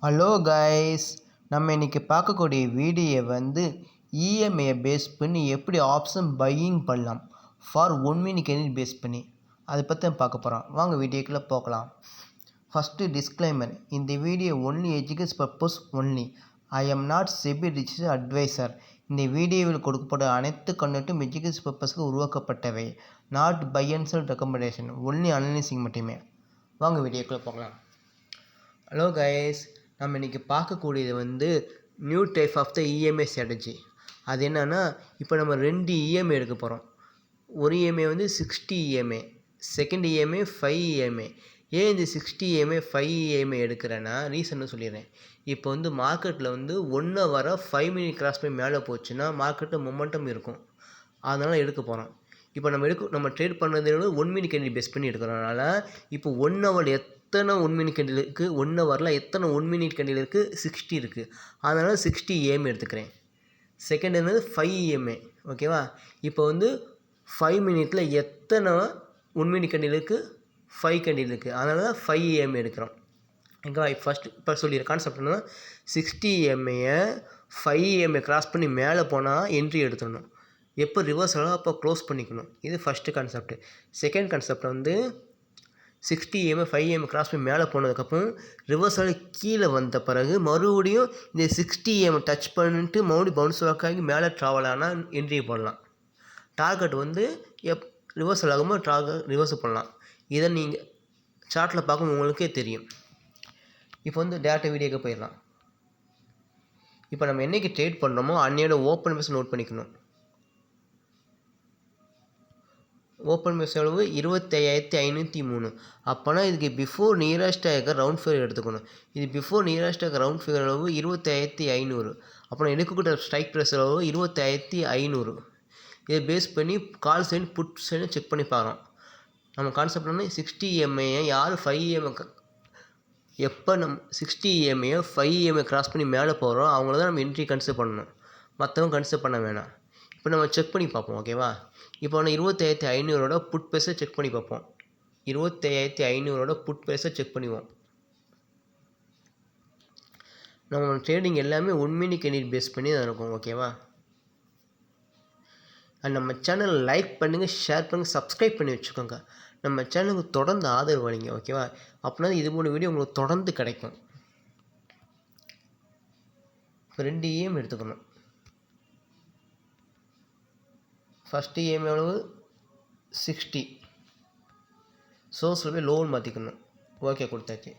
Hello guys, நம்ம இன்னைக்கு பார்க்கக்கூடிய வீடியோ வந்து இஎம்ஐ பேஸ் பண்ணி எப்படி ஆப்ஷன் பையிங் பண்ணலாம் ஃபார் 1 மினிட் கேண்டில் பேஸ் பண்ணி அதை பற்றி நம்ம பார்க்க போகிறோம். வாங்க வீடியோக்குள்ளே போகலாம். ஃபஸ்ட்டு டிஸ்க்ளைமர், இந்த video only education purpose only. I am not SEBI registered advisor. இந்த வீடியோவில் கொடுக்கப்படும் அனைத்து கண்டென்ட்டும் எஜுகேஷன் பர்பஸ்க்கு உருவாக்கப்பட்டவை, not buy and sell recommendation, only analysing மட்டுமே. வாங்க வீடியோக்குள்ளே போகலாம். ஹலோ கைஸ், நம்ம இன்றைக்கி பார்க்கக்கூடியது வந்து new type of the EMI strategy. அது என்னென்னா, இப்போ நம்ம 2 இஎம்ஐ எடுக்க போகிறோம். ஒரு இஎம்ஐ வந்து 60 இஎம்ஐ, செகண்ட் இஎம்ஐ 5 இஎம்ஐ. ஏன் இந்த 60 இஎம்ஐ 5 இஎம்ஐ எடுக்கிறேன்னா ரீசன்னு சொல்லிடுறேன். இப்போ வந்து மார்க்கெட்டில் வந்து 1 ஹவரை 5 மினிட் கிராஸ் பண்ணி மேலே போச்சுன்னா மார்க்கெட்டில் மொமெண்டம் இருக்கும், அதனால் எடுக்க போகிறோம். இப்போ நம்ம ட்ரேட் பண்ணுறது 1 மினிட் கேண்டில் பேஸ் பண்ணி எடுக்கிறதுனால இப்போ 1 ஹவர் எத்தனை 1 மினிட் கேண்டில் இருக்குது, 1 ஹவரில் எத்தனை 1 மினிட் கேண்டில் இருக்குது, 60 இருக்குது. அதனால் 60 இஎம்ஐ எடுத்துக்கிறேன். செகண்ட் என்னது 5 இஎம்ஐ. ஓகேவா? இப்போ வந்து 5 மினிட்டில் எத்தனை 1 மினிட் கேண்டில் இருக்குது, 5 கேண்டில் இருக்குது. அதனால தான் 5 இஎம்ஐ எடுக்கிறோம். ஓகேவா? இப்போ சொல்லிடுற கான்செப்ட் என்னன்னா, 60 இஎம்ஐயை 5 இஎம்ஐ கிராஸ் பண்ணி மேலே போனால் என்ட்ரி எடுத்துடணும். எப்போ ரிவர்ஸ் ஆகும் அப்போ க்ளோஸ் பண்ணிக்கணும். இது ஃபஸ்ட்டு கான்செப்ட். செகண்ட் கான்செப்ட் வந்து 60 இஎம்ஐ 5 இஎம்ஐ கிராஸ் பண்ணி மேலே போனதுக்கப்புறம் ரிவர்ஸ் ஆகி கீழே வந்த பிறகு மறுபடியும் இந்த 60 இஎம்ஐ டச் பண்ணிட்டு மறுபடியும் பவுன்ஸ் பேக் ஆகி மேலே ட்ராவல் ஆனால் என்ட்ரி போடலாம். டார்கெட் வந்து ரிவர்சல் ஆகும்போது ரிவர்ஸ் பண்ணலாம். இதை நீங்கள் சார்ட்டில் பார்க்கும் உங்களுக்கே தெரியும். இப்போ வந்து டேரக்டாக வீடியோக்கு போயிடலாம். இப்போ நம்ம என்றைக்கு ட்ரேட் பண்ணுறோமோ அன்னையோட ஓப்பன் பேஸ் நோட் பண்ணிக்கணும். ஓப்பன் பேஸ் எவ்வளவு? 25,503. அப்போனா இதுக்கு பிஃபோர் நியரஸ்ட்டாக இருக்க ரவுண்ட் ஃபிகர் எடுத்துக்கணும். இது பிஃபோர் நியரஸ்ட்டாக இருக்க ரவுண்ட் ஃபிகர் அளவு 25,500. அப்புறம் எடுக்கக்கூடிய ஸ்ட்ரைக் ப்ரைஸ் அளவு 25,500. இதை பேஸ் பண்ணி call side put side check பண்ணி பார்க்குறோம். நம்ம கான்செப்ட் வந்து 60 இஎம்ஐயை யார் 5 இஎம்ஐ எப்போ நம்ம 60 இஎம்ஐயை 5 இஎம்ஐ கிராஸ் பண்ணி மேலே போகிறோம் அவங்கள தான் நம்ம என்ட்ரி கன்சிடர் பண்ணணும், மற்றவங்க கன்சிடர் பண்ண வேணாம். இப்போ நம்ம செக் பண்ணி பார்ப்போம். ஓகேவா? இப்போ நான் 25,500 புட் பேஸை செக் பண்ணி பார்ப்போம். 25,500 புட் பேஸை செக் பண்ணுவோம். நம்ம ட்ரேடிங் எல்லாமே 1 மினிட் கேண்டில் பேஸ் பண்ணி தான் இருக்கும். ஓகேவா? நம்ம சேனல் லைக் பண்ணுங்கள், ஷேர் பண்ணுங்கள், சப்ஸ்கிரைப் பண்ணி வச்சுக்கோங்க. நம்ம சேனலுக்கு தொடர்ந்து ஆதரவு அளிங்க. ஓகேவா? அப்படின்னா இது போன்ற வீடியோ உங்களுக்கு தொடர்ந்து கிடைக்கும். இப்போ 2 இஎம்ஐ எடுத்துக்கணும். ஃபஸ்ட்டு இஎம்ஐ எவ்வளவு? 60. சோர்ஸில் போய் லோன் மாற்றிக்கணும். ஓகே, கொடுத்தாச்சு.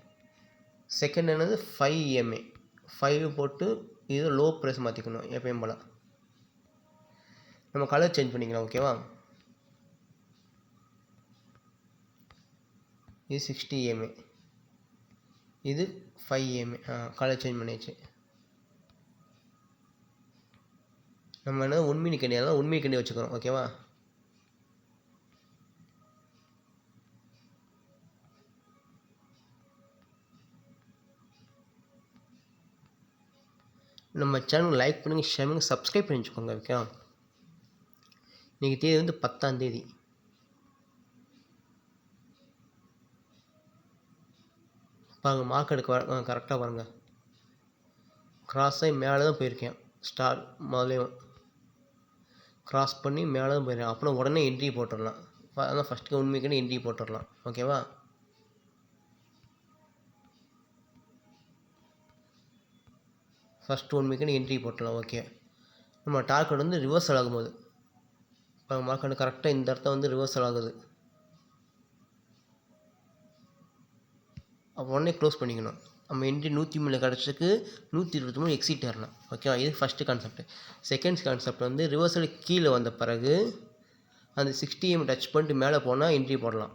செகண்ட் என்னது 5 இஎம்ஐ. 5 போட்டு இது லோ ப்ரைஸ் மாற்றிக்கணும். எப்பயும் போல் நம்ம கலர் சேஞ்ச் பண்ணிக்கலாம். ஓகேவா? இது 60 இஎம்ஐ, இது 5 இஎம்ஐ. கலர் சேஞ்ச் பண்ணியாச்சு. நம்ம என்ன 1 மினிட் கேண்டில் தான் 1 மினிட் கேண்டில் வச்சுக்கிறோம். ஓகேவா? நம்ம சேனல் லைக் பண்ணுங்கள், ஷேர் பண்ணுங்கள், சப்ஸ்கிரைப் பண்ணி வச்சுக்கோங்க. ஓகேவா? இன்றைக்கி தேதி வந்து 10ஆம் தேதி. பாருங்கள், மார்க்கெட்டுக்கு கரெக்டாக பாருங்கள். கிராஸ் ஆகி மேலே தான் போயிருக்கேன். ஸ்டார் முதலே கிராஸ் பண்ணி மேலே தான் போயிருக்கேன். அப்புறம் உடனே என்ட்ரி போட்டுடலாம். அதான் ஃபஸ்ட்டு உண்மைக்குன்னு என்ட்ரி போட்டுடலாம். ஓகேவா? ஃபஸ்ட்டு 1 மினிட்னு என்ட்ரி போட்டலாம். ஓகே, நம்ம டார்கெட் வந்து ரிவர்சல் ஆகும்போது இப்போ மார்க்கெட் கரெக்டாக இந்த இடத்த வந்து ரிவர்சல் ஆகுது. அப்போ உடனே க்ளோஸ் பண்ணிக்கணும். நம்ம என்ட்ரி 103 கிடச்சதுக்கு 123 எக்ஸிட் ஆகலாம். ஓகேவா? இது ஃபஸ்ட்டு கான்செப்ட். செகண்ட் கான்செப்ட் வந்து ரிவர்சல் கீழே வந்த பிறகு அந்த 60 எம் டச் பண்ணிட்டு மேலே போனால் என்ட்ரி போடலாம்.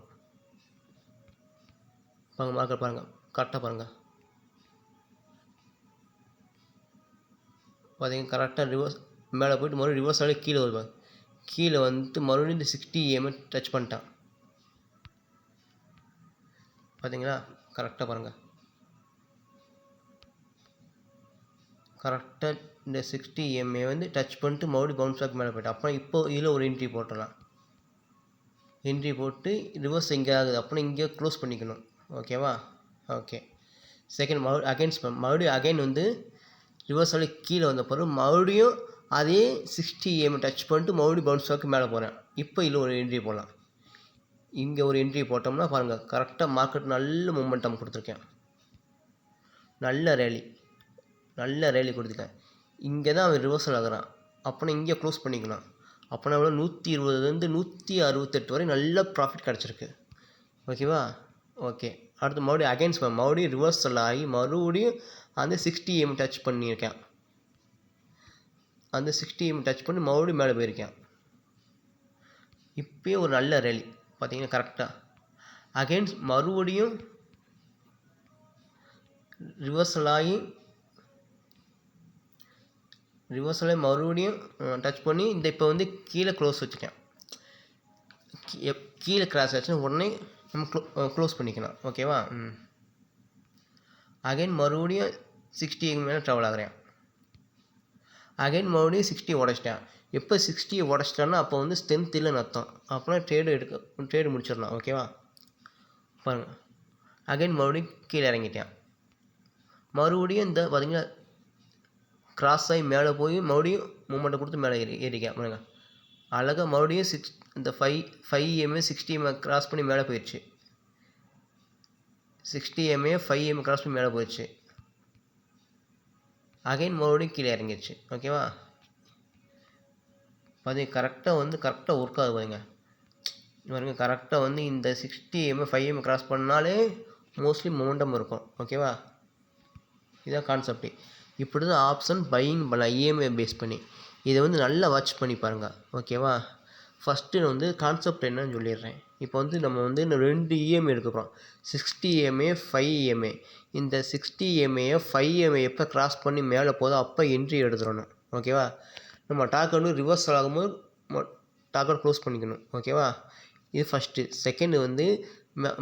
பாருங்கள், மார்க்கெட் பாருங்கள், கரெக்டாக பாருங்கள். பார்த்தீங்கன்னா கரெக்டாக ரிவர்ஸ் மேலே போய்ட்டு மறுபடியும் ரிவர்ஸ் ஆகி கீழே வருவாங்க. கீழே வந்துட்டு மறுபடியும் இந்த 60 இஎம்ஐ டச் பண்ணிட்டான். பார்த்தீங்களா? கரெக்டாக பாருங்கள். கரெக்டாக இந்த 60 இஎம்ஐ வந்து டச் பண்ணிட்டு மறுபடியும் பவுன்ஸ் பேக் மேலே போய்ட்டான். அப்புறம் இப்போ இதில் ஒரு என்ட்ரி போட்டுடலாம். என்ட்ரி போட்டு ரிவர்ஸ் எங்கே ஆகுது அப்புறம் இங்கே க்ளோஸ் பண்ணிக்கணும். ஓகேவா? ஓகே, செகண்ட் மறுபடியும் அகைன் வந்து ரிவர்ஸில் கீழே வந்த பிறகு மறுபடியும் அதே 60 AM டச் பண்ணிட்டு மறுபடியும் பவுன்ஸ் பேக்கு மேலே போகிறேன். இப்போ இதில் ஒரு என்ட்ரி போடலாம். இங்கே ஒரு என்ட்ரி போட்டோம்னா பாருங்கள், கரெக்டாக மார்க்கெட் நல்ல மூமெண்டம் கொடுத்துருக்கேன். நல்ல ரேலி கொடுத்துருக்கேன். இங்கே தான் அவன் ரிவர்சல் ஆகுறான். அப்போனா இங்கே க்ளோஸ் பண்ணிக்கலாம். அப்போனா எவ்வளோ 120லேருந்து 168 வரை நல்ல ப்ராஃபிட் கிடச்சிருக்கு. ஓகேவா? ஓகே. அடுத்து மறுபடியும் ரிவர்சல் ஆகி மறுபடியும் அந்த 60 AM டச் பண்ணியிருக்கேன். அந்த 60 AM டச் பண்ணி மறுபடியும் மேலே போயிருக்கேன். இப்போயே ஒரு நல்ல ரேலி பார்த்தீங்கன்னா கரெக்டாக அகைன்ஸ்ட் மறுபடியும் ரிவர்சல் ஆகி மறுபடியும் டச் பண்ணி இந்த இப்போ வந்து கீழே க்ளோஸ் வச்சுட்டேன். கீழே கிராஸ் ஆச்சுன்னா உடனே நம்ம க்ளோஸ் பண்ணிக்கலாம். ஓகேவா? அகைன் மறுபடியும் 60 மேலே ட்ராவல் ஆகிறேன். அகைன் மறுபடியும் 60 உடச்சிட்டேன். எப்போ 60 உடச்சிட்டேன்னா அப்போ வந்து ஸ்ட்ரென்த் இல்லைன்னு அர்த்தம். அப்போனா ட்ரேடு முடிச்சிடலாம். ஓகேவா? பாருங்கள், அகைன் மறுபடியும் கீழே இறங்கிட்டேன். மறுபடியும் இந்த பார்த்தீங்கன்னா கிராஸ் ஆகி மேலே போய் மறுபடியும் மூமெண்ட்டை கொடுத்து மேலே ஏறிக்கேன். பாருங்க, அழகாக மறுபடியும் இந்த 5 AM 60 AM கிராஸ் பண்ணி மேலே போயிடுச்சு. 60 AM 5 AM கிராஸ் பண்ணி மேலே போயிடுச்சு. அகைன் மறுபடியும் கீழே இறங்கிடுச்சு. ஓகேவா? கரெக்டாக ஒர்க் ஆகுது. பாருங்க, கரெக்டாக வந்து இந்த 60 AM 5 AM கிராஸ் பண்ணாலே மோஸ்ட்லி மொமெண்டம் இருக்கும். ஓகேவா? இதான் கான்செப்ட். இப்படி தான் ஆப்ஷன் பையிங் பண்ணலாம் இஎம்ஐ பேஸ் பண்ணி. இதை வந்து நல்லா வாட்ச் பண்ணி பாருங்கள். ஓகேவா? ஃபஸ்ட்டு வந்து கான்செப்ட் என்னன்னு சொல்லிடுறேன். இப்போ வந்து நம்ம வந்து இன்னும் 2 இஎம்ஐ எடுக்க போகிறோம். 60 EMA 5 EMA. இந்த 60 EMA 5 EMA எப்போ கிராஸ் பண்ணி மேலே போதோ அப்போ என்ட்ரி எடுத்துடணும். ஓகேவா? நம்ம டாக்கெட் ரிவர்சல் ஆகும்போது டாக்கெட் க்ளோஸ் பண்ணிக்கணும். ஓகேவா? இது ஃபஸ்ட்டு. செகண்டு வந்து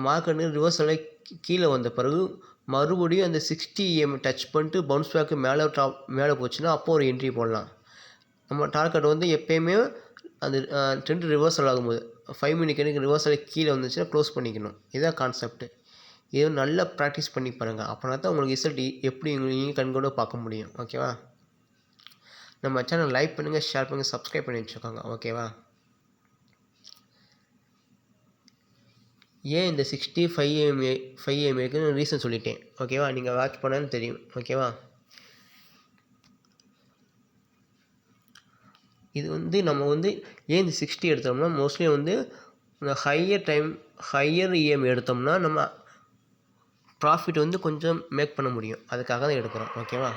மார்க்கெட்டு ரிவர்சல் கீழே வந்த பிறகு மறுபடியும் அந்த 60 EMA டச் பண்ணிட்டு பவுன்ஸ் பேக்கு மேலே போச்சுன்னா அப்போ ஒரு என்ட்ரி போடலாம். நம்ம டார்கெட் வந்து எப்போயுமே அந்த ட்ரெண்ட் ரிவர்சல் ஆகும்போது 5 மினிட் ரிவர்சல் கீழே வந்துச்சுன்னா க்ளோஸ் பண்ணிக்கணும். இதுதான் கான்செப்ட். இது நல்லா ப்ராக்டிஸ் பண்ணி பாருங்கள். அப்படின்னா தான் உங்களுக்கு ரிசல்ட் எப்படி நீங்கள் கண்கூட பார்க்க முடியும். ஓகேவா? நம்ம சேனல் லைக் பண்ணுங்கள், ஷேர் பண்ணுங்கள், சப்ஸ்கிரைப் பண்ணி வச்சுக்கோங்க. ஓகேவா? ஏன் இந்த 65 EMAக்கு ரீசன் சொல்லிட்டேன். ஓகேவா? நீங்கள் வாட்ச் பண்ணாலும் தெரியும். ஓகேவா? இது வந்து நம்ம வந்து ஏன் இந்த 60 எடுத்தோம்னா மோஸ்ட்லி வந்து ஹையர் EMA எடுத்தோம்னா நம்ம ப்ராஃபிட் வந்து கொஞ்சம் மேக் பண்ண முடியும். அதுக்காக தான் எடுக்கிறோம். ஓகேவா?